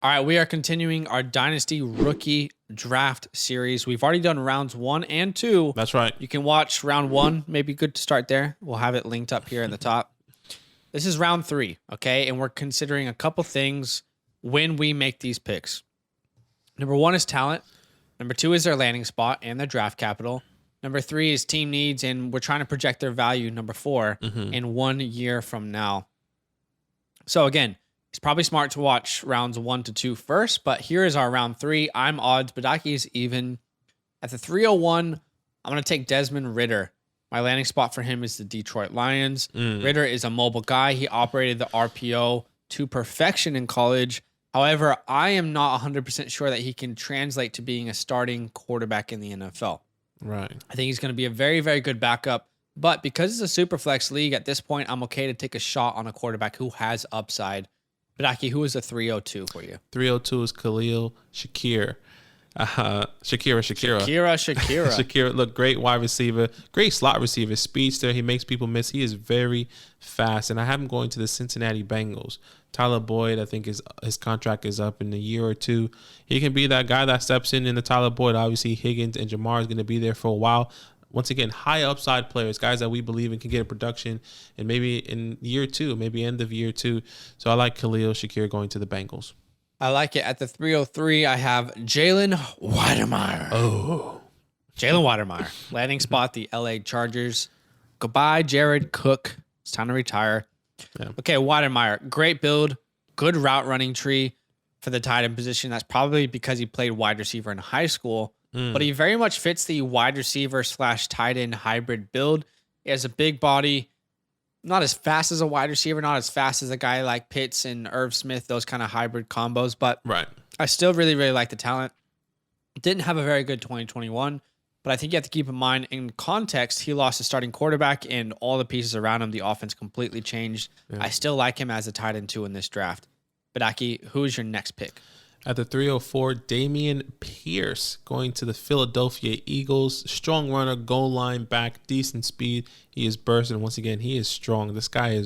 All right, we are continuing our Dynasty Rookie Draft series. We've already done rounds 1 and 2. That's right. You can watch round 1. Maybe good to start there. We'll have it linked up here in the top. This is round 3, okay? And we're considering a couple things when we make these picks. Number 1 is talent. Number 2 is their landing spot and their draft capital. Number 3 is team needs, and we're trying to project their value, number 4, in 1 year from now. So again, it's probably smart to watch rounds 1 to 2 first, but here is our round 3. I'm odds. Badake is even. At the 301, I'm going to take Desmond Ridder. My landing spot for him is the Detroit Lions. Ridder is a mobile guy. He operated the RPO to perfection in college. However, I am not 100% sure that he can translate to being a starting quarterback in the NFL. Right. I think he's going to be a very, very good backup. But because it's a super flex league, at this point, I'm okay to take a shot on a quarterback who has upside. Badake, who is a 302 for you? 302 is Khalil Shakir. Shakira. Shakira, look, great wide receiver, great slot receiver, speedster. He makes people miss. He is very fast, and I have him going to the Cincinnati Bengals. Tyler Boyd, I think his contract is up in a year or two. He can be that guy that steps in the Tyler Boyd. Obviously, Higgins and Jamar is going to be there for a while. Once again, high upside players, guys that we believe in can get a production, and maybe in year 2, maybe end of year 2. So I like Khalil Shakir going to the Bengals. I like it. At the 303, I have Jalen Wydermyer. Oh. Jalen Wydermyer. Landing spot, the LA Chargers. Goodbye, Jared Cook. It's time to retire. Yeah. Okay, Wydermyer. Great build. Good route running tree for the tight end position. That's probably because he played wide receiver in high school. But he very much fits the wide receiver / tight end hybrid build. He has a big body. Not as fast as a wide receiver, not as fast as a guy like Pitts and Irv Smith, those kind of hybrid combos. But right. I still really, really like the talent. Didn't have a very good 2021, but I think you have to keep in mind, in context, he lost his starting quarterback and all the pieces around him, the offense completely changed. Yeah. I still like him as a tight end 2 in this draft. Badake, who is your next pick? At the 304, Dameon Pierce going to the Philadelphia Eagles. Strong runner, goal line back, decent speed. He is bursting. Once again, he is strong. This guy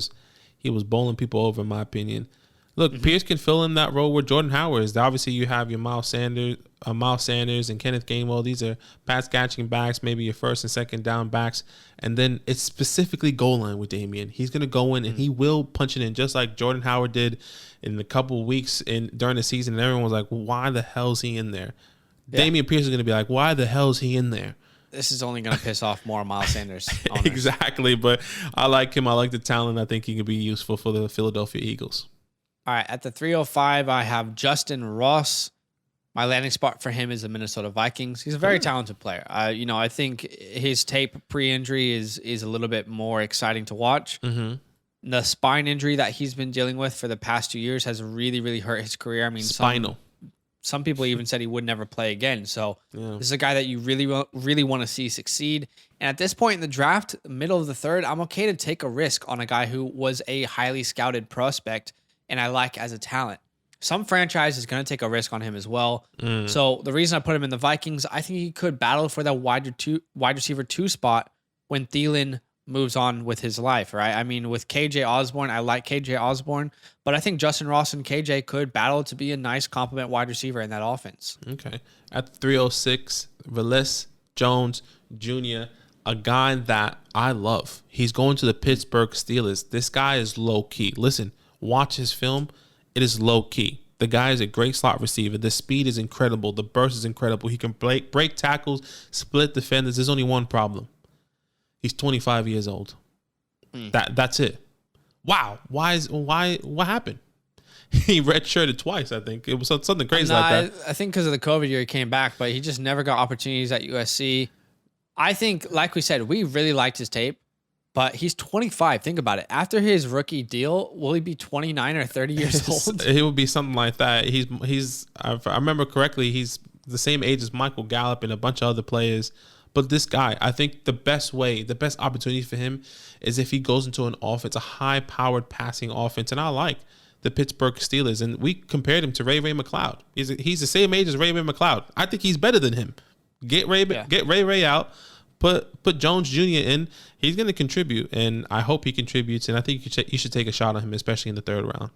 he was bowling people over, in my opinion. Look, Pierce can fill in that role where Jordan Howard is. Obviously, you have your Miles Sanders and Kenneth Gainwell. These are pass catching backs, maybe your first and second down backs. And then it's specifically goal line with Dameon. He's going to go in and he will punch it in just like Jordan Howard did in a couple of weeks during the season. And everyone was like, why the hell is he in there? Yeah. Dameon Pierce is going to be like, why the hell is he in there? This is only going to piss off more Miles Sanders owners. Exactly, but I like him. I like the talent. I think he could be useful for the Philadelphia Eagles. All right, at the 305, I have Justin Ross. My landing spot for him is the Minnesota Vikings. He's a very talented player. I think his tape pre-injury is a little bit more exciting to watch. The spine injury that he's been dealing with for the past 2 years has really, really hurt his career. I mean, spinal. Some people even said he would never play again. So This is a guy that you really, really want to see succeed. And at this point in the draft, middle of the 3rd, I'm okay to take a risk on a guy who was a highly scouted prospect and I like as a talent. Some franchise is going to take a risk on him as well. So the reason I put him in the Vikings, I think he could battle for that wide receiver 2 spot when Thielen moves on with his life, right? I mean, with KJ Osborne, I like KJ Osborne, but I think Justin Ross and KJ could battle to be a nice complement wide receiver in that offense. Okay. At 306, Velus Jones Jr., a guy that I love. He's going to the Pittsburgh Steelers. This guy is low key. Listen, watch his film. It is low key. The guy is a great slot receiver. The speed is incredible. The burst is incredible. He can break tackles, split defenders. There's only one problem. He's 25 years old. That's it. Wow. What happened? He redshirted twice, I think. It was something crazy like that. I think because of the COVID year he came back, but he just never got opportunities at USC. I think, like we said, we really liked his tape. But he's 25. Think about it. After his rookie deal, will he be 29 or 30 years old? It would be something like that. If I remember correctly, he's the same age as Michael Gallup and a bunch of other players. But this guy, I think the best opportunity for him is if he goes into an offense, a high-powered passing offense. And I like the Pittsburgh Steelers. And we compared him to Ray McCloud. He's the same age as Ray McCloud. I think he's better than him. Get Ray out. Put Jones Jr. in. He's going to contribute, and I hope he contributes. And I think you should take a shot on him, especially in the 3rd round.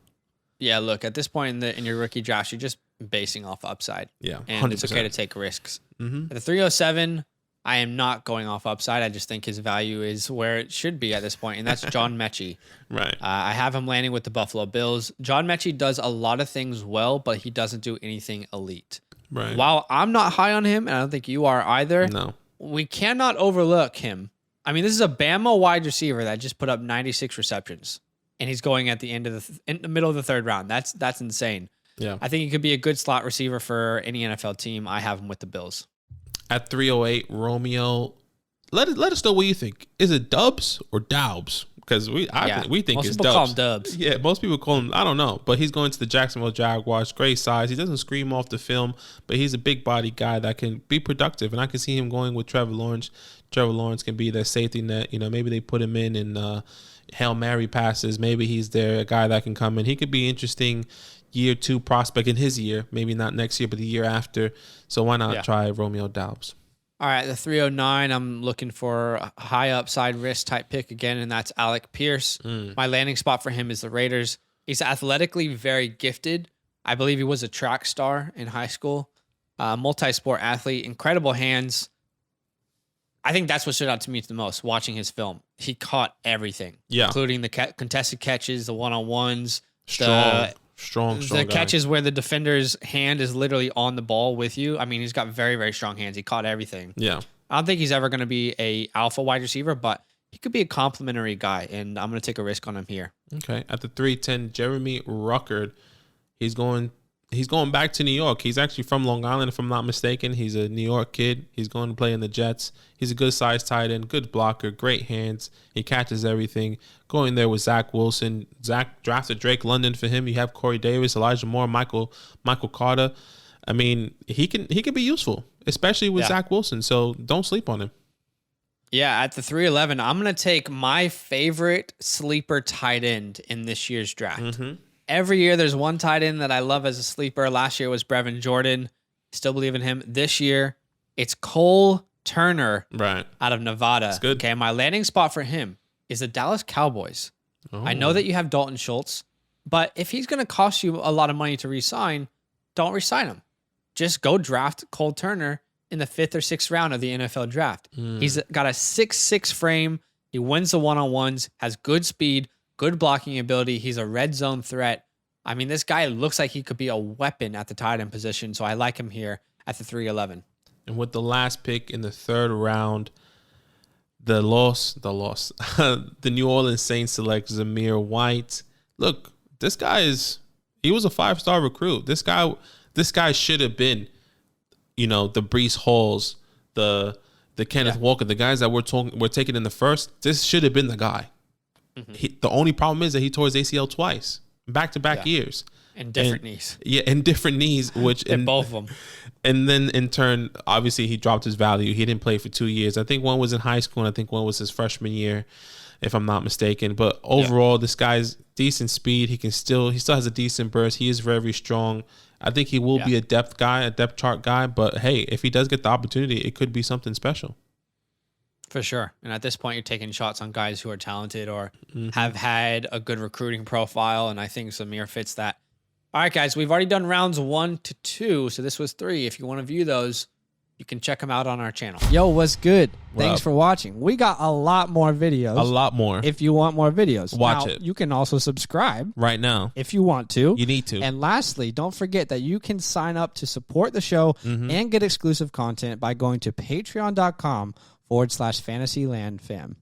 Yeah, look, at this point in your rookie draft, you're just basing off upside. Yeah, and 100%. It's okay to take risks. Mm-hmm. At the 307, I am not going off upside. I just think his value is where it should be at this point, and that's John Mechie. Right. I have him landing with the Buffalo Bills. John Mechie does a lot of things well, but he doesn't do anything elite. Right. While I'm not high on him, and I don't think you are either, No. we cannot overlook him. I mean, this is a Bama wide receiver that just put up 96 receptions, and he's going at the end of in the middle of the third round. That's insane. Yeah. I think he could be a good slot receiver for any NFL team. I have him with the Bills. At 308, Romeo. Let us know what you think. Is it Dubs or Daubs? Because we think most it's people Dubs. call him Dubs. Yeah, most people call him. I don't know, but he's going to the Jacksonville Jaguars. Great size. He doesn't scream off the film, but he's a big body guy that can be productive, and I can see him going with Trevor Lawrence. Trevor Lawrence can be their safety net. Maybe they put him in Hail Mary passes. Maybe he's a guy that can come in. He could be interesting year 2 prospect in his year. Maybe not next year, but the year after. So why not try Romeo Daubs? All right, the 309, I'm looking for a high upside risk type pick again, and that's Alec Pierce. My landing spot for him is the Raiders. He's athletically very gifted. I believe he was a track star in high school. Multi-sport athlete, incredible hands. I think that's what stood out to me the most, watching his film. He caught everything, including the contested catches, the one-on-ones. Strong the guy. catches where the defender's hand is literally on the ball with you. I mean, he's got very, very strong hands. He caught everything. Yeah. I don't think he's ever going to be a alpha wide receiver, but he could be a complimentary guy, and I'm going to take a risk on him here. Okay. At the 310, Jeremy Ruckert. He's going back to New York. He's actually from Long Island, if I'm not mistaken. He's a New York kid. He's going to play in the Jets. He's a good size tight end, good blocker, great hands. He catches everything. Going there with Zach Wilson. Zach drafted Drake London for him. You have Corey Davis, Elijah Moore, Michael Carter. I mean, he can be useful, especially with Zach Wilson. So don't sleep on him. Yeah, at the 311, I'm going to take my favorite sleeper tight end in this year's draft. Mm-hmm. Every year, there's one tight end that I love as a sleeper. Last year was Brevin Jordan. Still believe in him. This year, it's Cole Turner out of Nevada. That's good. Okay, my landing spot for him is the Dallas Cowboys. Oh. I know that you have Dalton Schultz, but if he's going to cost you a lot of money to re-sign, don't re-sign him. Just go draft Cole Turner in the 5th or 6th round of the NFL draft. He's got a 6'6" frame. He wins the one-on-ones, has good speed, good blocking ability. He's a red zone threat. I mean, this guy looks like he could be a weapon at the tight end position, so I like him here at the 311. And with the last pick in the 3rd round, the New Orleans Saints select Zamir White. Look, this guy he was a 5-star recruit. This guy should have been, the Breece Halls, the Kenneth Walker, the guys that we're taking in the first. This should have been the guy. The only problem is that he tore his ACL twice, back-to-back years. And different knees. Yeah, and different knees, in both of them. And then in turn, obviously, he dropped his value. He didn't play for 2 years. I think one was in high school, and I think one was his freshman year, if I'm not mistaken. But overall, this guy's decent speed. He still has a decent burst. He is very, very strong. I think he will be a depth chart guy. But hey, if he does get the opportunity, it could be something special. For sure. And at this point, you're taking shots on guys who are talented or have had a good recruiting profile. And I think Zamir fits that. All right, guys, we've already done rounds 1 to 2. So this was 3. If you want to view those, you can check them out on our channel. Yo, what's good? Thanks for watching. We got a lot more videos. A lot more. If you want more videos. Watch it. You can also subscribe. Right now. If you want to. You need to. And lastly, don't forget that you can sign up to support the show and get exclusive content by going to patreon.com/Fantasyland Fam.